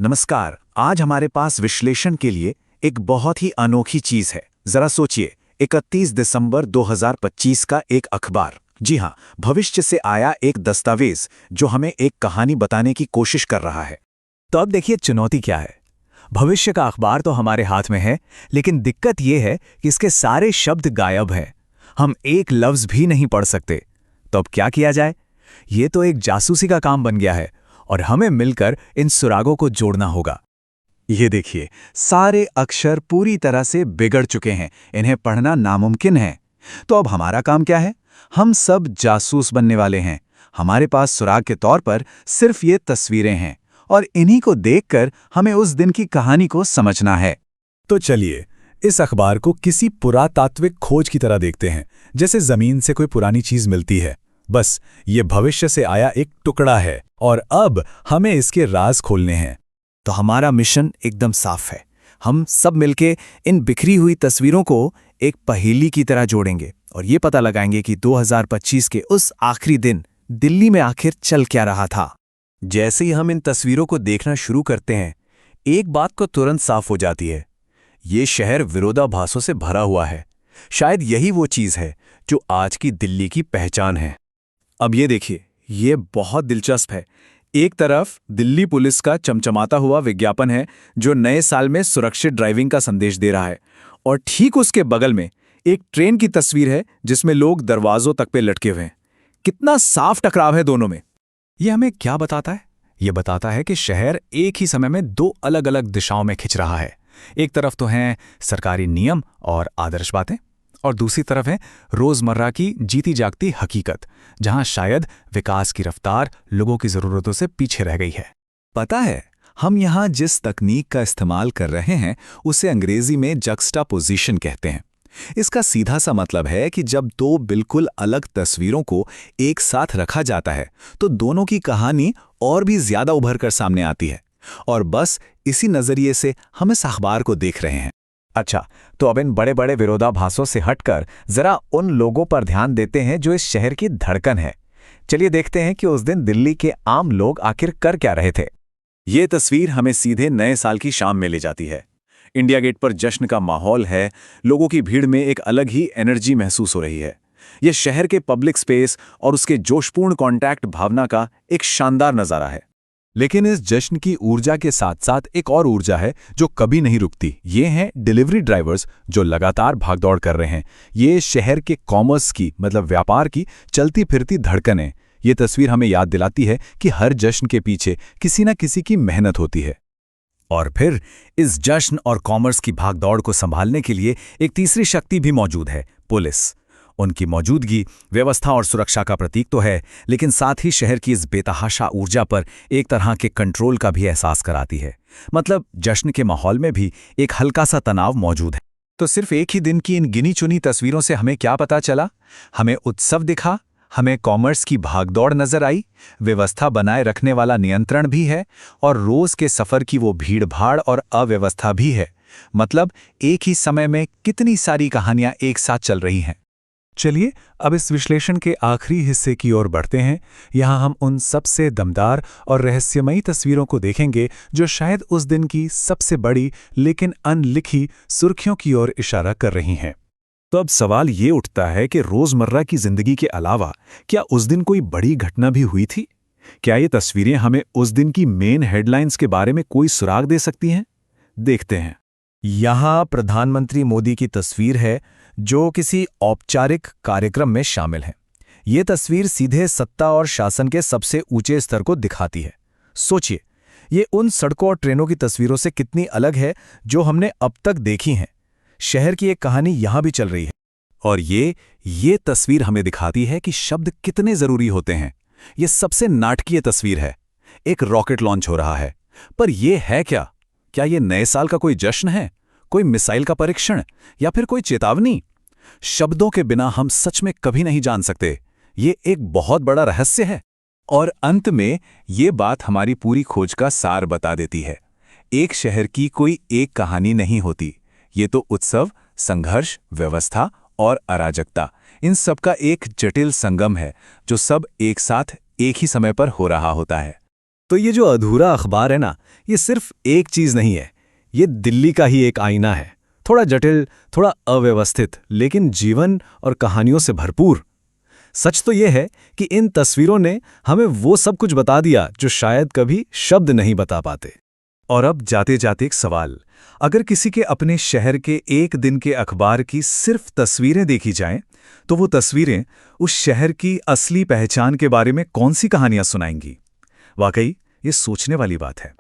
नमस्कार। आज हमारे पास विश्लेषण के लिए एक बहुत ही अनोखी चीज है। जरा सोचिए, 31 दिसंबर 2025 का एक अखबार, जी हाँ, भविष्य से आया एक दस्तावेज जो हमें एक कहानी बताने की कोशिश कर रहा है। तो अब देखिए चुनौती क्या है। भविष्य का अखबार तो हमारे हाथ में है, लेकिन दिक्कत यह है कि इसके सारे शब्द गायब हैं। हम एक लफ्ज भी नहीं पढ़ सकते। तो अब क्या किया जाए? ये तो एक जासूसी का काम बन गया है और हमें मिलकर इन सुरागों को जोड़ना होगा। ये देखिए, सारे अक्षर पूरी तरह से बिगड़ चुके हैं, इन्हें पढ़ना नामुमकिन है। तो अब हमारा काम क्या है? हम सब जासूस बनने वाले हैं। हमारे पास सुराग के तौर पर सिर्फ ये तस्वीरें हैं और इन्हीं को देखकर हमें उस दिन की कहानी को समझना है। तो चलिए इस अखबार को किसी पुरातात्विक खोज की तरह देखते हैं, जैसे जमीन से कोई पुरानी चीज मिलती है। बस ये भविष्य से आया एक टुकड़ा है और अब हमें इसके राज खोलने हैं। तो हमारा मिशन एकदम साफ है। हम सब मिलके इन बिखरी हुई तस्वीरों को एक पहेली की तरह जोड़ेंगे और ये पता लगाएंगे कि 2025 के उस आखिरी दिन दिल्ली में आखिर चल क्या रहा था। जैसे ही हम इन तस्वीरों को देखना शुरू करते हैं, एक बात को तुरंत साफ हो जाती है। ये शहर विरोधाभासों से भरा हुआ है। शायद यही वो चीज़ है जो आज की दिल्ली की पहचान है। अब ये देखिए, ये बहुत दिलचस्प है। एक तरफ दिल्ली पुलिस का चमचमाता हुआ विज्ञापन है जो नए साल में सुरक्षित ड्राइविंग का संदेश दे रहा है, और ठीक उसके बगल में एक ट्रेन की तस्वीर है जिसमें लोग दरवाजों तक पे लटके हुए हैं। कितना साफ टकराव है दोनों में। ये हमें क्या बताता है? ये बताता है कि शहर एक ही समय में दो अलग अलग दिशाओं में खिंच रहा है। एक तरफ तो हैं सरकारी नियम और आदर्श बातें, और दूसरी तरफ है रोजमर्रा की जीती जागती हकीकत, जहां शायद विकास की रफ्तार लोगों की जरूरतों से पीछे रह गई है। पता है, हम यहाँ जिस तकनीक का इस्तेमाल कर रहे हैं उसे अंग्रेजी में जक्सटापोजिशन कहते हैं। इसका सीधा सा मतलब है कि जब दो बिल्कुल अलग तस्वीरों को एक साथ रखा जाता है तो दोनों की कहानी और भी ज्यादा उभर कर सामने आती है। और बस इसी नजरिए से हम इस अखबार को देख रहे हैं। अच्छा, तो अब इन बड़े बड़े विरोधाभासों से हटकर जरा उन लोगों पर ध्यान देते हैं जो इस शहर की धड़कन है। चलिए देखते हैं कि उस दिन दिल्ली के आम लोग आखिर कर क्या रहे थे। ये तस्वीर हमें सीधे नए साल की शाम में ले जाती है। इंडिया गेट पर जश्न का माहौल है। लोगों की भीड़ में एक अलग ही एनर्जी महसूस हो रही है। यह शहर के पब्लिक स्पेस और उसके जोशपूर्ण कॉन्टैक्ट भावना का एक शानदार नज़ारा है। लेकिन इस जश्न की ऊर्जा के साथ साथ एक और ऊर्जा है जो कभी नहीं रुकती। ये हैं डिलीवरी ड्राइवर्स जो लगातार भागदौड़ कर रहे हैं। ये शहर के कॉमर्स की, मतलब व्यापार की चलती फिरती धड़कन है। ये तस्वीर हमें याद दिलाती है कि हर जश्न के पीछे किसी न किसी की मेहनत होती है। और फिर इस जश्न और कॉमर्स की भागदौड़ को संभालने के लिए एक तीसरी शक्ति भी मौजूद है, पुलिस। उनकी मौजूदगी व्यवस्था और सुरक्षा का प्रतीक तो है, लेकिन साथ ही शहर की इस बेतहाशा ऊर्जा पर एक तरह के कंट्रोल का भी एहसास कराती है। मतलब जश्न के माहौल में भी एक हल्का सा तनाव मौजूद है। तो सिर्फ एक ही दिन की इन गिनी चुनी तस्वीरों से हमें क्या पता चला? हमें उत्सव दिखा, हमें कॉमर्स की भागदौड़ नजर आई, व्यवस्था बनाए रखने वाला नियंत्रण भी है, और रोज के सफर की वो भीड़-भाड़ और अव्यवस्था भी है। मतलब एक ही समय में कितनी सारी कहानियां एक साथ चल रही हैं। चलिए अब इस विश्लेषण के आखिरी हिस्से की ओर बढ़ते हैं। यहाँ हम उन सबसे दमदार और रहस्यमयी तस्वीरों को देखेंगे जो शायद उस दिन की सबसे बड़ी लेकिन अनलिखी सुर्खियों की ओर इशारा कर रही हैं। तो अब सवाल ये उठता है कि रोजमर्रा की जिंदगी के अलावा क्या उस दिन कोई बड़ी घटना भी हुई थी? क्या ये तस्वीरें हमें उस दिन की मेन हेडलाइंस के बारे में कोई सुराग दे सकती हैं? देखते हैं। यहाँ प्रधानमंत्री मोदी की तस्वीर है जो किसी औपचारिक कार्यक्रम में शामिल है। ये तस्वीर सीधे सत्ता और शासन के सबसे ऊंचे स्तर को दिखाती है। सोचिए, ये उन सड़कों और ट्रेनों की तस्वीरों से कितनी अलग है जो हमने अब तक देखी हैं। शहर की एक कहानी यहाँ भी चल रही है। और ये तस्वीर हमें दिखाती है कि शब्द कितने जरूरी होते हैं। ये सबसे नाटकीय तस्वीर है। एक रॉकेट लॉन्च हो रहा है, पर यह है क्या? क्या ये नए साल का कोई जश्न है, कोई मिसाइल का परीक्षण, या फिर कोई चेतावनी? शब्दों के बिना हम सच में कभी नहीं जान सकते। ये एक बहुत बड़ा रहस्य है। और अंत में ये बात हमारी पूरी खोज का सार बता देती है। एक शहर की कोई एक कहानी नहीं होती। ये तो उत्सव, संघर्ष, व्यवस्था और अराजकता, इन सब का एक जटिल संगम है जो सब एक साथ एक ही समय पर हो रहा होता है। तो ये जो अधूरा अखबार है ना, ये सिर्फ एक चीज नहीं है, ये दिल्ली का ही एक आईना है। थोड़ा जटिल, थोड़ा अव्यवस्थित, लेकिन जीवन और कहानियों से भरपूर। सच तो यह है कि इन तस्वीरों ने हमें वो सब कुछ बता दिया जो शायद कभी शब्द नहीं बता पाते। और अब जाते जाते एक सवाल, अगर किसी के अपने शहर के एक दिन के अखबार की सिर्फ तस्वीरें देखी जाएं, तो वो तस्वीरें उस शहर की असली पहचान के बारे में कौन सी कहानियां सुनाएंगी? वाकई ये सोचने वाली बात है।